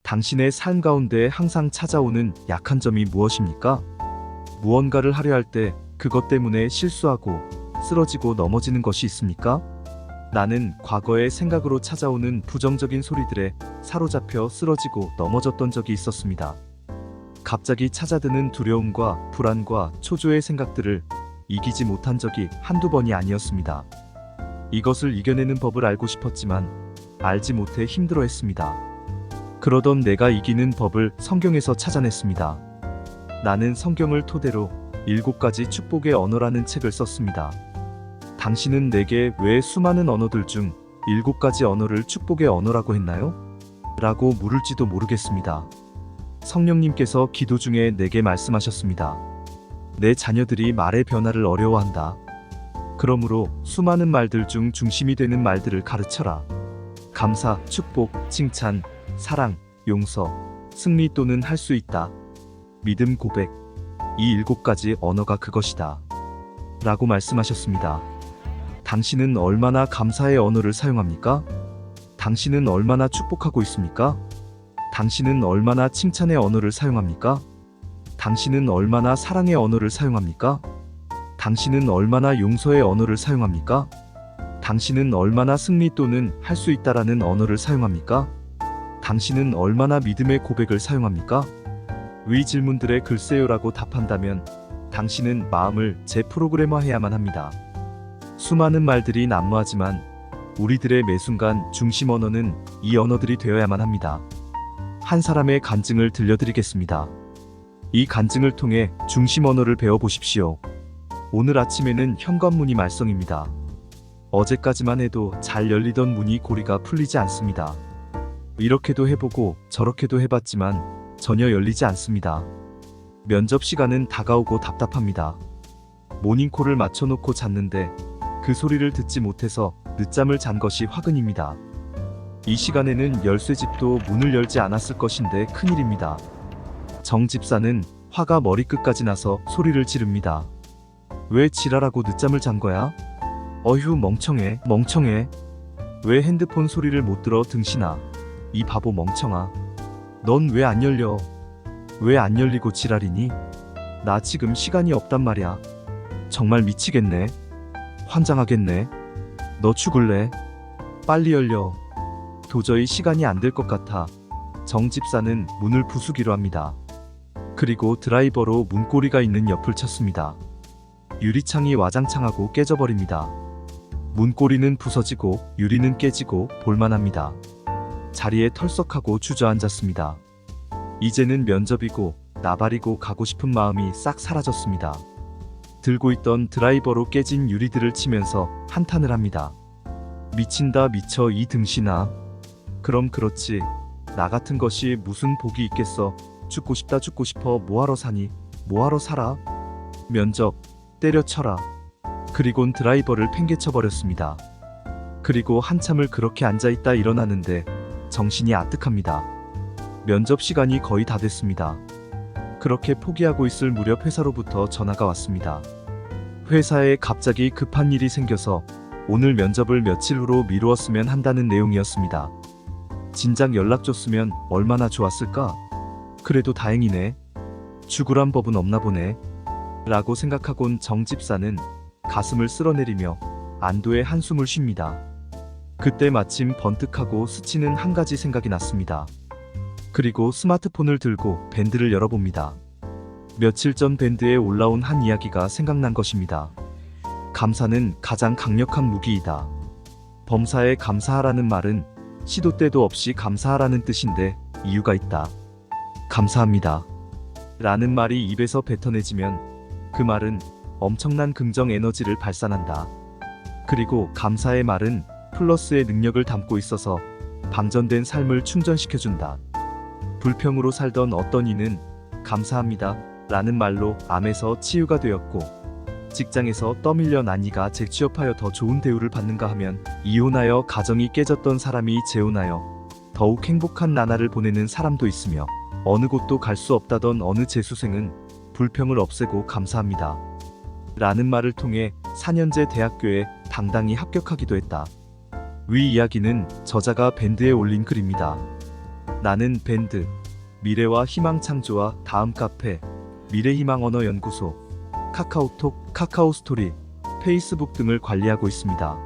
당신의 삶 가운데 항상 찾아오는 약한 점이 무엇입니까? 무언가를 하려 할 때 그것 때문에 실수하고 쓰러지고 넘어지는 것이 있습니까? 나는 과거의 생각으로 찾아오는 부정적인 소리들에 사로잡혀 쓰러지고 넘어졌던 적이 있었습니다. 갑자기 찾아드는 두려움과 불안과 초조의 생각들을 이기지 못한 적이 한두 번이 아니었습니다. 이것을 이겨내는 법을 알고 싶었지만 알지 못해 힘들어했습니다. 그러던 내가 이기는 법을 성경에서 찾아냈습니다. 나는 성경을 토대로 7가지 축복의 언어라는 책을 썼습니다. 당신은 내게 왜 수많은 언어들 중 7가지 언어를 축복의 언어라고 했나요? 라고 물을지도 모르겠습니다. 성령님께서 기도 중에 내게 말씀하셨습니다. 내 자녀들이 말의 변화를 어려워한다. 그러므로 수많은 말들 중 중심이 되는 말들을 가르쳐라. 감사, 축복, 칭찬, 사랑, 용서, 승리 또는 할 수 있다. 믿음, 고백. 이 7가지 언어가 그것이다. 라고 말씀하셨습니다. 당신은 얼마나 감사의 언어를 사용합니까? 당신은 얼마나 축복하고 있습니까? 당신은 얼마나 칭찬의 언어를 사용합니까? 당신은 얼마나 사랑의 언어를 사용합니까? 당신은 얼마나 용서의 언어를 사용합니까? 당신은 얼마나 승리 또는 할 수 있다라는 언어를 사용합니까? 당신은 얼마나 믿음의 고백을 사용합니까? 위 질문들에 글쎄요라고 답한다면 당신은 마음을 재프로그래머해야만 합니다. 수많은 말들이 난무하지만 우리들의 매 순간 중심 언어는 이 언어들이 되어야만 합니다. 한 사람의 간증을 들려드리겠습니다. 이 간증을 통해 중심 언어를 배워보십시오. 오늘 아침에는 현관문이 말썽입니다. 어제까지만 해도 잘 열리던 문이 고리가 풀리지 않습니다. 이렇게도 해보고 저렇게도 해봤지만 전혀 열리지 않습니다. 면접 시간은 다가오고 답답합니다. 모닝콜을 맞춰놓고 잤는데 그 소리를 듣지 못해서 늦잠을 잔 것이 화근입니다. 이 시간에는 열쇠집도 문을 열지 않았을 것인데 큰일입니다. 정 집사는 화가 머리끝까지 나서 소리를 지릅니다. 왜 지랄하고 늦잠을 잔 거야? 어휴 멍청해. 왜 핸드폰 소리를 못 들어 등신아. 이 바보 멍청아. 넌 왜 안 열려? 왜 안 열리고 지랄이니? 나 지금 시간이 없단 말이야. 정말 미치겠네. 환장하겠네. 너 죽을래? 빨리 열려. 도저히 시간이 안 될 것 같아. 정 집사는 문을 부수기로 합니다. 그리고 드라이버로 문고리가 있는 옆을 쳤습니다. 유리창이 와장창하고 깨져버립니다. 문고리는 부서지고 유리는 깨지고 볼만합니다. 자리에 털썩하고 주저앉았습니다. 이제는 면접이고 나발이고 가고 싶은 마음이 싹 사라졌습니다. 들고 있던 드라이버로 깨진 유리들을 치면서 한탄을 합니다. 미친다 미쳐 이 등신아. 그럼 그렇지. 나 같은 것이 무슨 복이 있겠어. 죽고 싶다 죽고 싶어. 뭐하러 사니? 뭐하러 살아? 면접 때려쳐라. 그리곤 드라이버를 팽개쳐버렸습니다. 그리고 한참을 그렇게 앉아있다 일어나는데 정신이 아득합니다. 면접 시간이 거의 다 됐습니다. 그렇게 포기하고 있을 무렵 회사로부터 전화가 왔습니다. 회사에 갑자기 급한 일이 생겨서 오늘 면접을 며칠 후로 미루었으면 한다는 내용이었습니다. 진작 연락 줬으면 얼마나 좋았을까? 그래도 다행이네. 죽으란 법은 없나 보네. 라고 생각하곤 정 집사는 가슴을 쓸어내리며 안도의 한숨을 쉽니다. 그때 마침 번뜩하고 스치는 한 가지 생각이 났습니다. 그리고 스마트폰을 들고 밴드를 열어봅니다. 며칠 전 밴드에 올라온 한 이야기가 생각난 것입니다. 감사는 가장 강력한 무기이다. 범사에 감사하라는 말은 시도 때도 없이 감사하라는 뜻인데 이유가 있다. 감사합니다. 라는 말이 입에서 뱉어내지면 그 말은 엄청난 긍정 에너지를 발산한다. 그리고 감사의 말은 플러스의 능력을 담고 있어서 방전된 삶을 충전시켜준다. 불평으로 살던 어떤 이는 감사합니다 라는 말로 암에서 치유가 되었고, 직장에서 떠밀려 난 이가 재취업하여 더 좋은 대우를 받는가 하면 이혼하여 가정이 깨졌던 사람이 재혼하여 더욱 행복한 나날을 보내는 사람도 있으며, 어느 곳도 갈 수 없다던 어느 재수생은 불평을 없애고 감사합니다 라는 말을 통해 4년제 대학교에 당당히 합격하기도 했다. 위 이야기는 저자가 밴드에 올린 글입니다. 나는 밴드, 미래와 희망 창조와 다음 카페, 미래희망 언어연구소, 카카오톡, 카카오스토리, 페이스북 등을 관리하고 있습니다.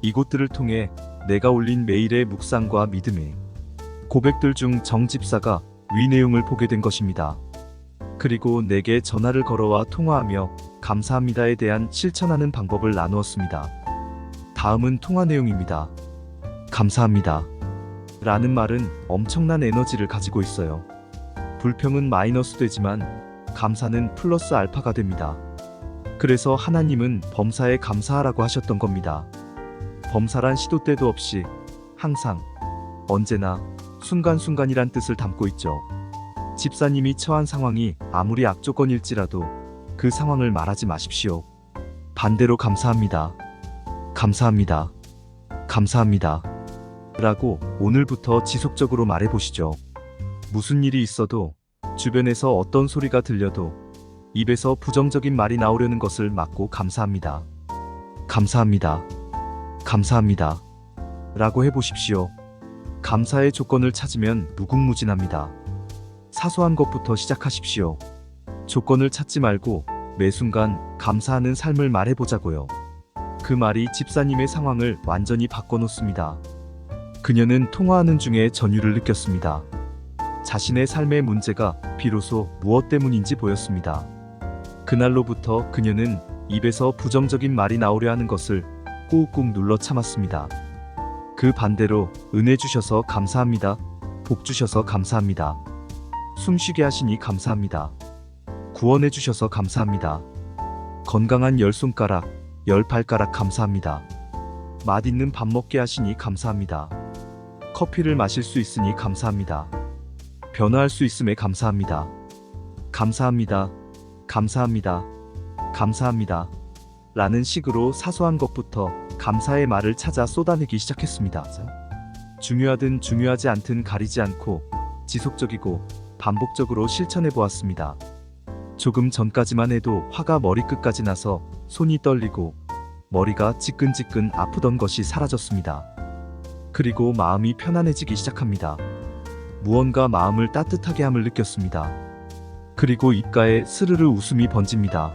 이곳들을 통해 내가 올린 메일의 묵상과 믿음의 고백들 중 정 집사가 위 내용을 보게 된 것입니다. 그리고 내게 전화를 걸어와 통화하며 감사합니다에 대한 실천하는 방법을 나누었습니다. 다음은 통화 내용입니다. 감사합니다. 라는 말은 엄청난 에너지를 가지고 있어요. 불평은 마이너스 되지만 감사는 플러스 알파가 됩니다. 그래서 하나님은 범사에 감사하라고 하셨던 겁니다. 범사란 시도 때도 없이 항상, 언제나, 순간순간이란 뜻을 담고 있죠. 집사님이 처한 상황이 아무리 악조건일지라도 그 상황을 말하지 마십시오. 반대로 감사합니다. 감사합니다. 감사합니다. 라고 오늘부터 지속적으로 말해보시죠. 무슨 일이 있어도, 주변에서 어떤 소리가 들려도 입에서 부정적인 말이 나오려는 것을 막고 감사합니다. 감사합니다. 감사합니다. 라고 해보십시오. 감사의 조건을 찾으면 무궁무진합니다. 사소한 것부터 시작하십시오. 조건을 찾지 말고 매 순간 감사하는 삶을 말해보자고요. 그 말이 집사님의 상황을 완전히 바꿔놓습니다. 그녀는 통화하는 중에 전율을 느꼈습니다. 자신의 삶의 문제가 비로소 무엇 때문인지 보였습니다. 그날로부터 그녀는 입에서 부정적인 말이 나오려 하는 것을 꾹꾹 눌러 참았습니다. 그 반대로 은혜 주셔서 감사합니다. 복 주셔서 감사합니다. 숨쉬게 하시니 감사합니다. 구원해 주셔서 감사합니다. 건강한 10손가락, 10발가락 감사합니다. 맛있는 밥 먹게 하시니 감사합니다. 커피를 마실 수 있으니 감사합니다. 변화할 수 있음에 감사합니다. 감사합니다. 감사합니다. 감사합니다. 라는 식으로 사소한 것부터 감사의 말을 찾아 쏟아내기 시작했습니다. 중요하든 중요하지 않든 가리지 않고 지속적이고 반복적으로 실천해 보았습니다. 조금 전까지만 해도 화가 머리끝까지 나서 손이 떨리고 머리가 지끈지끈 아프던 것이 사라졌습니다. 그리고 마음이 편안해지기 시작합니다. 무언가 마음을 따뜻하게 함을 느꼈습니다. 그리고 입가에 스르르 웃음이 번집니다.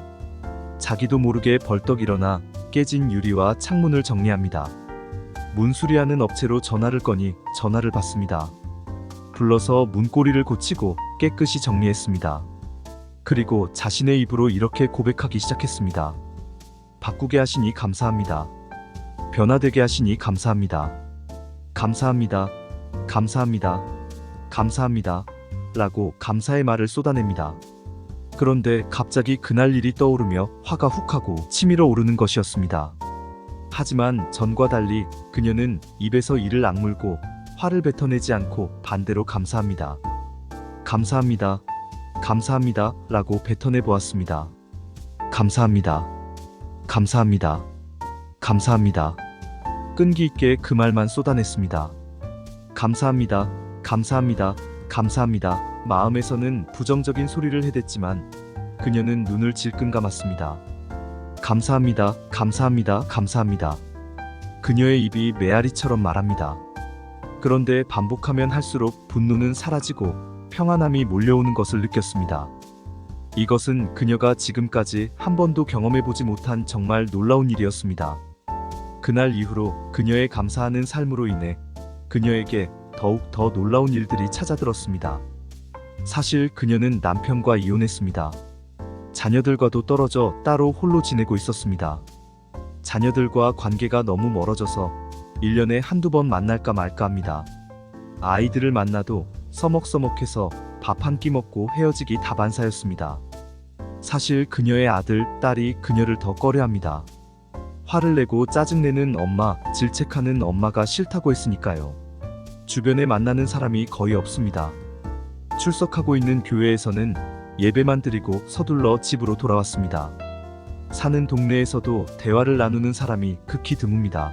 자기도 모르게 벌떡 일어나 깨진 유리와 창문을 정리합니다. 문수리하는 업체로 전화를 거니 전화를 받습니다. 불러서 문고리를 고치고 깨끗이 정리했습니다. 그리고 자신의 입으로 이렇게 고백하기 시작했습니다. 바꾸게 하시니 감사합니다. 변화되게 하시니 감사합니다. 감사합니다. 감사합니다. 감사합니다. 라고 감사의 말을 쏟아냅니다. 그런데 갑자기 그날 일이 떠오르며 화가 훅하고 치밀어 오르는 것이었습니다. 하지만 전과 달리 그녀는 입에서 이를 악물고 화를 뱉어내지 않고 반대로 감사합니다. 감사합니다. 감사합니다. 라고 뱉어내 보았습니다. 감사합니다. 감사합니다. 감사합니다. 끈기 있게 그 말만 쏟아냈습니다. 감사합니다. 감사합니다. 감사합니다. 마음에서는 부정적인 소리를 해댔지만 그녀는 눈을 질끈 감았습니다. 감사합니다. 감사합니다. 감사합니다. 그녀의 입이 메아리처럼 말합니다. 그런데 반복하면 할수록 분노는 사라지고 평안함이 몰려오는 것을 느꼈습니다. 이것은 그녀가 지금까지 한 번도 경험해보지 못한 정말 놀라운 일이었습니다. 그날 이후로 그녀의 감사하는 삶으로 인해 그녀에게 더욱 더 놀라운 일들이 찾아들었습니다. 사실 그녀는 남편과 이혼했습니다. 자녀들과도 떨어져 따로 홀로 지내고 있었습니다. 자녀들과 관계가 너무 멀어져서 1년에 한두 번 만날까 말까 합니다. 아이들을 만나도 서먹서먹해서 밥 한 끼 먹고 헤어지기 다반사였습니다. 사실 그녀의 아들, 딸이 그녀를 더 꺼려합니다. 화를 내고 짜증내는 엄마, 질책하는 엄마가 싫다고 했으니까요. 주변에 만나는 사람이 거의 없습니다. 출석하고 있는 교회에서는 예배만 드리고 서둘러 집으로 돌아왔습니다. 사는 동네에서도 대화를 나누는 사람이 극히 드뭅니다.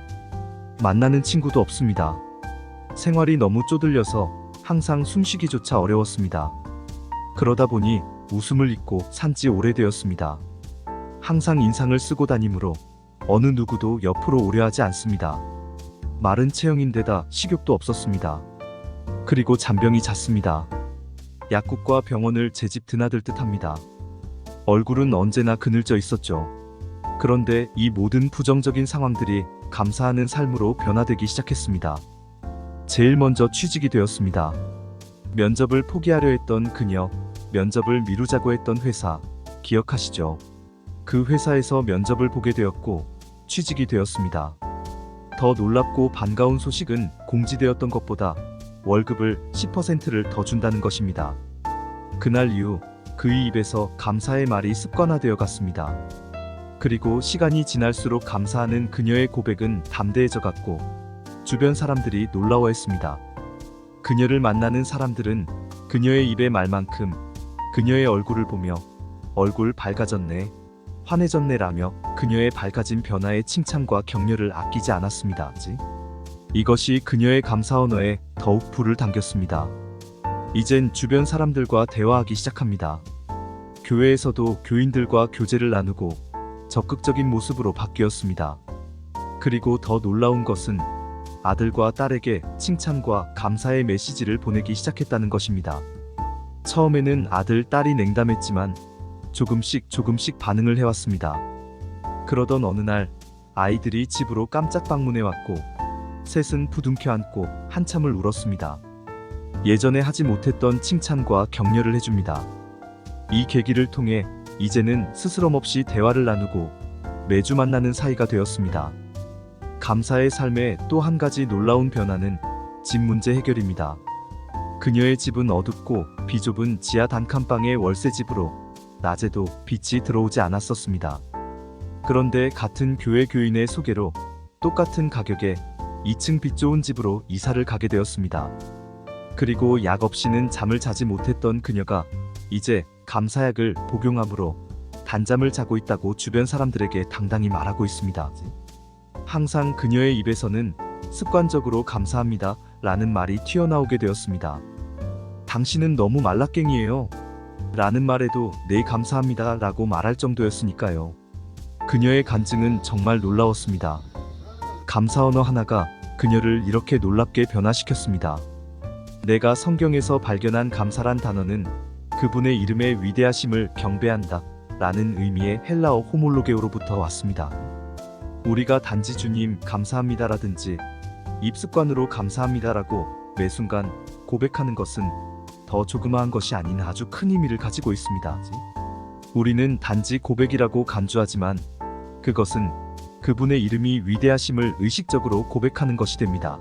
만나는 친구도 없습니다. 생활이 너무 쪼들려서 항상 숨쉬기조차 어려웠습니다. 그러다 보니 웃음을 잃고 산지 오래되었습니다. 항상 인상을 쓰고 다니므로 어느 누구도 옆으로 오려 하지 않습니다. 마른 체형인데다 식욕도 없었습니다. 그리고 잔병이 잦습니다. 약국과 병원을 제 집 드나들 듯 합니다. 얼굴은 언제나 그늘져 있었죠. 그런데 이 모든 부정적인 상황들이 감사하는 삶으로 변화되기 시작했습니다. 제일 먼저 취직이 되었습니다. 면접을 포기하려 했던 그녀, 면접을 미루자고 했던 회사, 기억하시죠? 그 회사에서 면접을 보게 되었고 취직이 되었습니다. 더 놀랍고 반가운 소식은 공지되었던 것보다 월급을 10%를 더 준다는 것입니다. 그날 이후 그의 입에서 감사의 말이 습관화되어 갔습니다. 그리고 시간이 지날수록 감사하는 그녀의 고백은 담대해져 갔고 주변 사람들이 놀라워했습니다. 그녀를 만나는 사람들은 그녀의 입의 말만큼 그녀의 얼굴을 보며 얼굴 밝아졌네, 환해졌네 라며 그녀의 밝아진 변화에 칭찬과 격려를 아끼지 않았습니다. 이것이 그녀의 감사 언어에 더욱 불을 당겼습니다. 이젠 주변 사람들과 대화하기 시작합니다. 교회에서도 교인들과 교제를 나누고 적극적인 모습으로 바뀌었습니다. 그리고 더 놀라운 것은 아들과 딸에게 칭찬과 감사의 메시지를 보내기 시작했다는 것입니다. 처음에는 아들, 딸이 냉담했지만 조금씩 반응을 해왔습니다. 그러던 어느 날 아이들이 집으로 깜짝 방문해 왔고 셋은 부둥켜 안고 한참을 울었습니다. 예전에 하지 못했던 칭찬과 격려를 해줍니다. 이 계기를 통해 이제는 스스럼 없이 대화를 나누고 매주 만나는 사이가 되었습니다. 감사의 삶의 또 한 가지 놀라운 변화는 집 문제 해결입니다. 그녀의 집은 어둡고 비좁은 지하 단칸방의 월세집으로 낮에도 빛이 들어오지 않았었습니다. 그런데 같은 교회 교인의 소개로 똑같은 가격에 2층 빛 좋은 집으로 이사를 가게 되었습니다. 그리고 약 없이는 잠을 자지 못했던 그녀가 이제 감사약을 복용함으로 단잠을 자고 있다고 주변 사람들에게 당당히 말하고 있습니다. 항상 그녀의 입에서는 습관적으로 감사합니다 라는 말이 튀어나오게 되었습니다. 당신은 너무 말라깽이에요 라는 말에도 네 감사합니다 라고 말할 정도였으니까요. 그녀의 간증은 정말 놀라웠습니다. 감사 언어 하나가 그녀를 이렇게 놀랍게 변화시켰습니다. 내가 성경에서 발견한 감사란 단어는 그분의 이름의 위대하심을 경배한다 라는 의미의 헬라어 호몰로게오로부터 왔습니다. 우리가 단지 주님 감사합니다 라든지 입습관으로 감사합니다 라고 매 순간 고백하는 것은 더 조그마한 것이 아닌 아주 큰 의미를 가지고 있습니다. 우리는 단지 고백이라고 간주하지만 그것은 그분의 이름이 위대하심을 의식적으로 고백하는 것이 됩니다.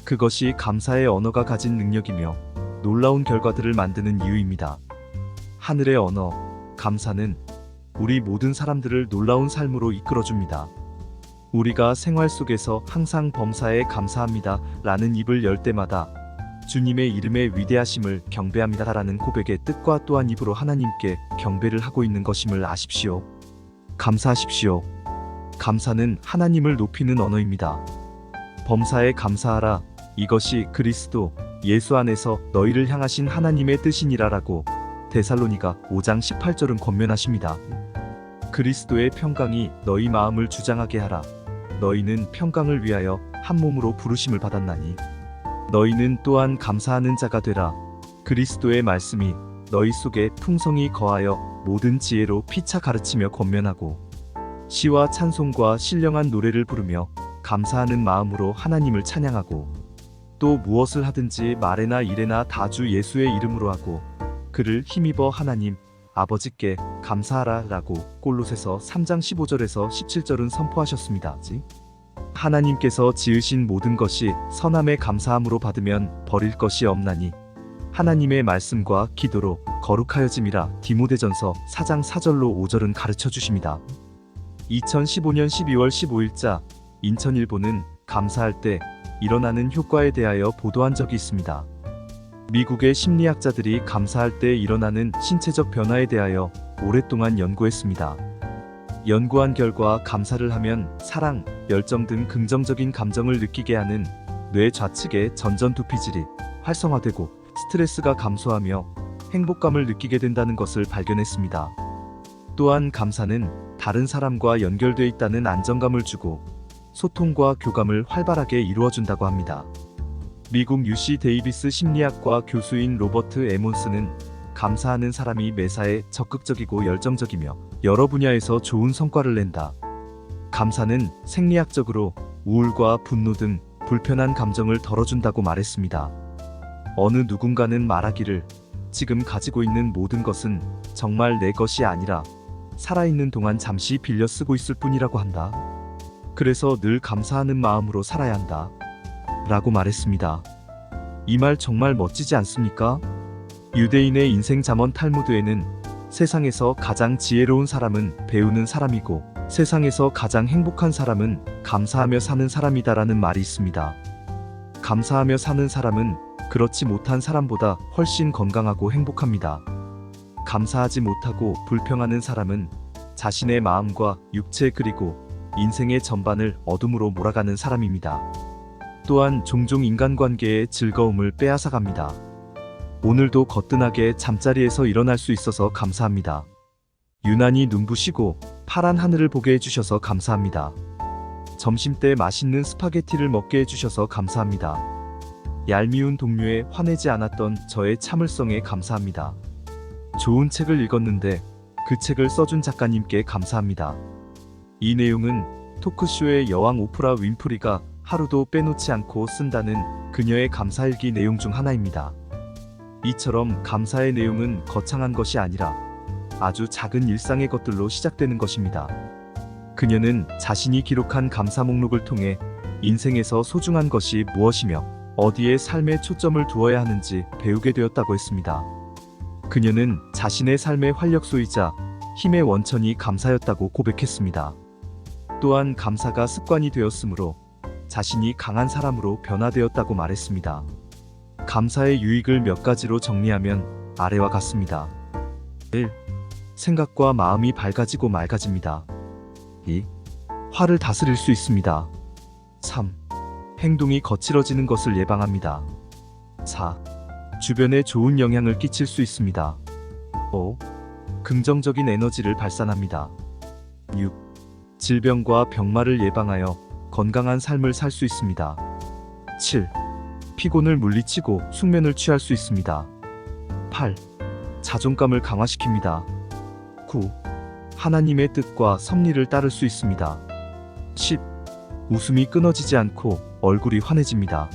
그것이 감사의 언어가 가진 능력이며 놀라운 결과들을 만드는 이유입니다. 하늘의 언어, 감사는 우리 모든 사람들을 놀라운 삶으로 이끌어줍니다. 우리가 생활 속에서 항상 범사에 감사합니다 라는 입을 열 때마다 주님의 이름의 위대하심을 경배합니다 라는 고백의 뜻과 또한 입으로 하나님께 경배를 하고 있는 것임을 아십시오. 감사하십시오. 감사는 하나님을 높이는 언어입니다. 범사에 감사하라. 이것이 그리스도 예수 안에서 너희를 향하신 하나님의 뜻이니라 라고 데살로니가 5장 18절은 권면하십니다. 그리스도의 평강이 너희 마음을 주장하게 하라. 너희는 평강을 위하여 한 몸으로 부르심을 받았나니 너희는 또한 감사하는 자가 되라. 그리스도의 말씀이 너희 속에 풍성히 거하여 모든 지혜로 피차 가르치며 권면하고 시와 찬송과 신령한 노래를 부르며 감사하는 마음으로 하나님을 찬양하고 또 무엇을 하든지 말에나 일에나 다 주 예수의 이름으로 하고 그를 힘입어 하나님 아버지께 감사하라 라고 골로새서 3장 15절에서 17절은 선포하셨습니다. 하나님께서 지으신 모든 것이 선함에 감사함으로 받으면 버릴 것이 없나니 하나님의 말씀과 기도로 거룩하여짐이라 디모데전서 4장 4절로 5절은 가르쳐 주십니다. 2015년 12월 15일자 인천일보는 감사할 때 일어나는 효과에 대하여 보도한 적이 있습니다. 미국의 심리학자들이 감사할 때 일어나는 신체적 변화에 대하여 오랫동안 연구했습니다. 연구한 결과 감사를 하면 사랑, 열정 등 긍정적인 감정을 느끼게 하는 뇌 좌측의 전전두피질이 활성화되고 스트레스가 감소하며 행복감을 느끼게 된다는 것을 발견했습니다. 또한 감사는 다른 사람과 연결되어 있다는 안정감을 주고 소통과 교감을 활발하게 이루어준다고 합니다. 미국 UC 데이비스 심리학과 교수인 로버트 에몬스는 감사하는 사람이 매사에 적극적이고 열정적이며 여러 분야에서 좋은 성과를 낸다. 감사는 생리학적으로 우울과 분노 등 불편한 감정을 덜어준다고 말했습니다. 어느 누군가는 말하기를 지금 가지고 있는 모든 것은 정말 내 것이 아니라 살아있는 동안 잠시 빌려 쓰고 있을 뿐이라고 한다. 그래서 늘 감사하는 마음으로 살아야 한다. 라고 말했습니다. 이 말 정말 멋지지 않습니까? 유대인의 인생 잠언 탈무드에는 세상에서 가장 지혜로운 사람은 배우는 사람이고 세상에서 가장 행복한 사람은 감사하며 사는 사람이다라는 말이 있습니다. 감사하며 사는 사람은 그렇지 못한 사람보다 훨씬 건강하고 행복합니다. 감사하지 못하고 불평하는 사람은 자신의 마음과 육체 그리고 인생의 전반을 어둠으로 몰아가는 사람입니다. 또한 종종 인간관계의 즐거움을 빼앗아갑니다. 오늘도 거뜬하게 잠자리에서 일어날 수 있어서 감사합니다. 유난히 눈부시고 파란 하늘을 보게 해주셔서 감사합니다. 점심때 맛있는 스파게티를 먹게 해주셔서 감사합니다. 얄미운 동료에 화내지 않았던 저의 참을성에 감사합니다. 좋은 책을 읽었는데 그 책을 써준 작가님께 감사합니다. 이 내용은 토크쇼의 여왕 오프라 윈프리가 하루도 빼놓지 않고 쓴다는 그녀의 감사일기 내용 중 하나입니다. 이처럼 감사의 내용은 거창한 것이 아니라 아주 작은 일상의 것들로 시작되는 것입니다. 그녀는 자신이 기록한 감사 목록을 통해 인생에서 소중한 것이 무엇이며 어디에 삶의 초점을 두어야 하는지 배우게 되었다고 했습니다. 그녀는 자신의 삶의 활력소이자 힘의 원천이 감사였다고 고백했습니다. 또한 감사가 습관이 되었으므로 자신이 강한 사람으로 변화되었다고 말했습니다. 감사의 유익을 몇 가지로 정리하면 아래와 같습니다. 1. 생각과 마음이 밝아지고 맑아집니다. 2. 화를 다스릴 수 있습니다. 3. 행동이 거칠어지는 것을 예방합니다. 4. 주변에 좋은 영향을 끼칠 수 있습니다. 5. 긍정적인 에너지를 발산합니다. 6. 질병과 병마를 예방하여 건강한 삶을 살 수 있습니다. 7. 피곤을 물리치고 숙면을 취할 수 있습니다. 8. 자존감을 강화시킵니다. 9. 하나님의 뜻과 섭리를 따를 수 있습니다. 10. 웃음이 끊어지지 않고 얼굴이 환해집니다.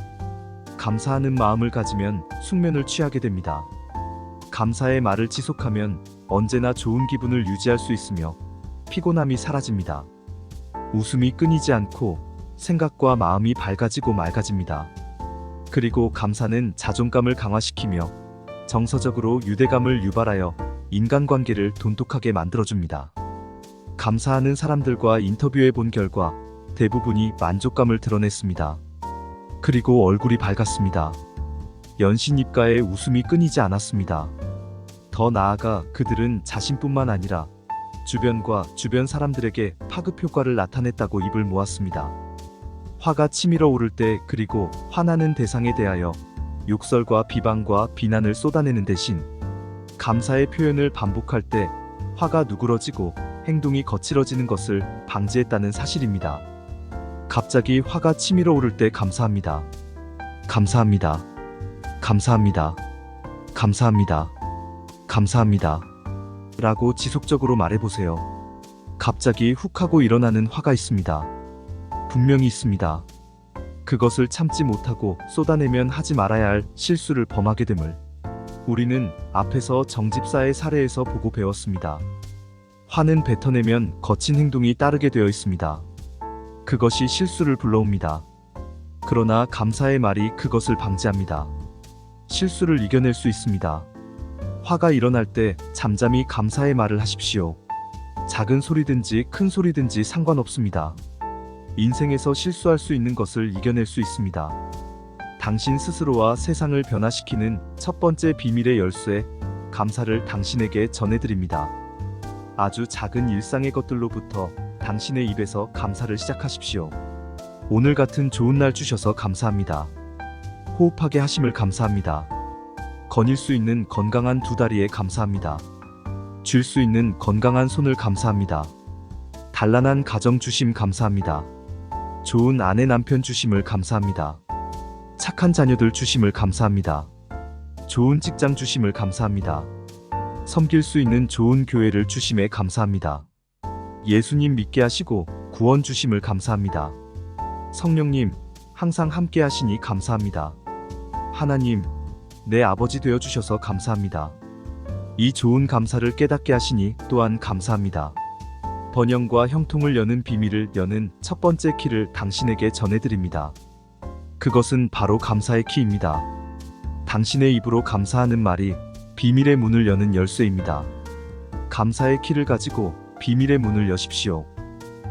감사하는 마음을 가지면 숙면을 취하게 됩니다. 감사의 말을 지속하면 언제나 좋은 기분을 유지할 수 있으며 피곤함이 사라집니다. 웃음이 끊이지 않고 생각과 마음이 밝아지고 맑아집니다. 그리고 감사는 자존감을 강화시키며 정서적으로 유대감을 유발하여 인간관계를 돈독하게 만들어줍니다. 감사하는 사람들과 인터뷰해 본 결과 대부분이 만족감을 드러냈습니다. 그리고 얼굴이 밝았습니다. 연신 입가에 웃음이 끊이지 않았습니다. 더 나아가 그들은 자신뿐만 아니라 주변과 주변 사람들에게 파급 효과를 나타냈다고 입을 모았습니다. 화가 치밀어 오를 때 그리고 화나는 대상에 대하여 욕설과 비방과 비난을 쏟아내는 대신 감사의 표현을 반복할 때 화가 누그러지고 행동이 거칠어지는 것을 방지했다는 사실입니다. 갑자기 화가 치밀어 오를 때 감사합니다. 감사합니다. 감사합니다. 감사합니다. 감사합니다. 라고 지속적으로 말해보세요. 갑자기 훅 하고 일어나는 화가 있습니다. 분명히 있습니다. 그것을 참지 못하고 쏟아내면 하지 말아야 할 실수를 범하게 됨을 우리는 앞에서 정집사의 사례에서 보고 배웠습니다. 화는 뱉어내면 거친 행동이 따르게 되어 있습니다. 그것이 실수를 불러옵니다. 그러나 감사의 말이 그것을 방지합니다. 실수를 이겨낼 수 있습니다. 화가 일어날 때 잠잠히 감사의 말을 하십시오. 작은 소리든지 큰 소리든지 상관없습니다. 인생에서 실수할 수 있는 것을 이겨낼 수 있습니다. 당신 스스로와 세상을 변화시키는 첫 번째 비밀의 열쇠, 감사를 당신에게 전해드립니다. 아주 작은 일상의 것들로부터 당신의 입에서 감사를 시작하십시오. 오늘 같은 좋은 날 주셔서 감사합니다. 호흡하게 하심을 감사합니다. 거닐 수 있는 건강한 두 다리에 감사합니다. 쥘 수 있는 건강한 손을 감사합니다. 단란한 가정 주심 감사합니다. 좋은 아내 남편 주심을 감사합니다. 착한 자녀들 주심을 감사합니다. 좋은 직장 주심을 감사합니다. 섬길 수 있는 좋은 교회를 주심에 감사합니다. 예수님 믿게 하시고 구원 주심을 감사합니다. 성령님, 항상 함께 하시니 감사합니다. 하나님, 내 아버지 되어 주셔서 감사합니다. 이 좋은 감사를 깨닫게 하시니 또한 감사합니다. 번영과 형통을 여는 비밀을 여는 첫 번째 키를 당신에게 전해드립니다. 그것은 바로 감사의 키입니다. 당신의 입으로 감사하는 말이 비밀의 문을 여는 열쇠입니다. 감사의 키를 가지고 비밀의 문을 여십시오.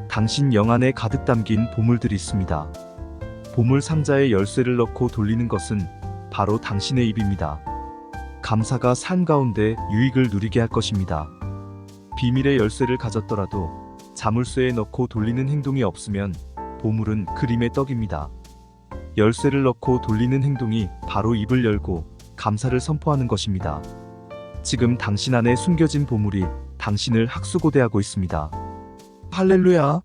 당신 영 안에 가득 담긴 보물들이 있습니다. 보물 상자에 열쇠를 넣고 돌리는 것은 바로 당신의 입입니다. 감사가 삶 가운데 유익을 누리게 할 것입니다. 비밀의 열쇠를 가졌더라도 자물쇠에 넣고 돌리는 행동이 없으면 보물은 그림의 떡입니다. 열쇠를 넣고 돌리는 행동이 바로 입을 열고 감사를 선포하는 것입니다. 지금 당신 안에 숨겨진 보물이 당신을 학수고대하고 있습니다. 할렐루야!